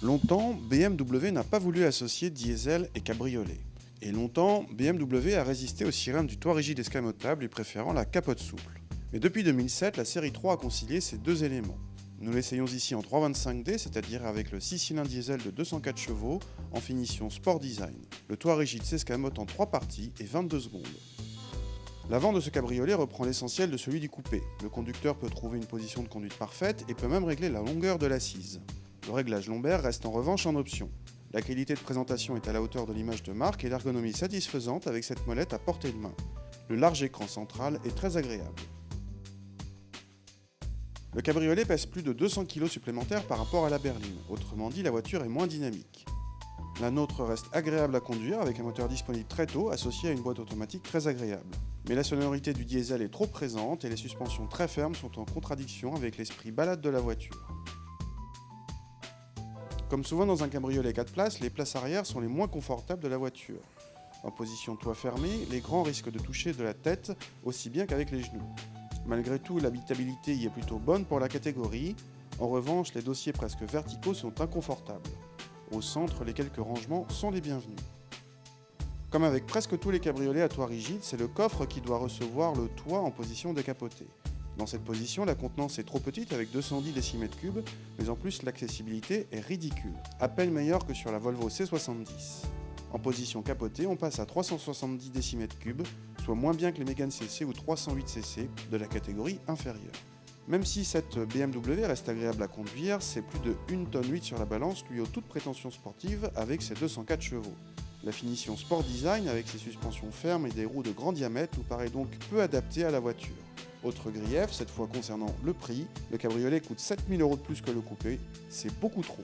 Longtemps, BMW n'a pas voulu associer diesel et cabriolet. Et longtemps, BMW a résisté aux sirènes du toit rigide escamotable, lui préférant la capote souple. Mais depuis 2007, la série 3 a concilié ces deux éléments. Nous l'essayons ici en 325D, c'est-à-dire avec le 6 cylindres diesel de 204 chevaux en finition Sport Design. Le toit rigide s'escamote en 3 parties et 22 secondes. L'avant de ce cabriolet reprend l'essentiel de celui du coupé. Le conducteur peut trouver une position de conduite parfaite et peut même régler la longueur de l'assise. Le réglage lombaire reste en revanche en option. La qualité de présentation est à la hauteur de l'image de marque et l'ergonomie satisfaisante avec cette molette à portée de main. Le large écran central est très agréable. Le cabriolet pèse plus de 200 kg supplémentaires par rapport à la berline, autrement dit la voiture est moins dynamique. La nôtre reste agréable à conduire avec un moteur disponible très tôt associé à une boîte automatique très agréable. Mais la sonorité du diesel est trop présente et les suspensions très fermes sont en contradiction avec l'esprit balade de la voiture. Comme souvent dans un cabriolet 4 places, les places arrière sont les moins confortables de la voiture. En position toit fermé, les grands risquent de toucher de la tête aussi bien qu'avec les genoux. Malgré tout, l'habitabilité y est plutôt bonne pour la catégorie. En revanche, les dossiers presque verticaux sont inconfortables. Au centre, les quelques rangements sont les bienvenus. Comme avec presque tous les cabriolets à toit rigide, c'est le coffre qui doit recevoir le toit en position décapotée. Dans cette position, la contenance est trop petite avec 210 décimètres-cubes, mais en plus l'accessibilité est ridicule, à peine meilleure que sur la Volvo C70. En position capotée, on passe à 370 décimètres-cubes, soit moins bien que les Mégane CC ou 308 CC de la catégorie inférieure. Même si cette BMW reste agréable à conduire, c'est plus de 1 tonne 8 sur la balance lui aux toutes prétentions sportives avec ses 204 chevaux. La finition Sport Design avec ses suspensions fermes et des roues de grand diamètre nous paraît donc peu adaptée à la voiture. Autre grief, cette fois concernant le prix, le cabriolet coûte 7 000 € de plus que le coupé, c'est beaucoup trop.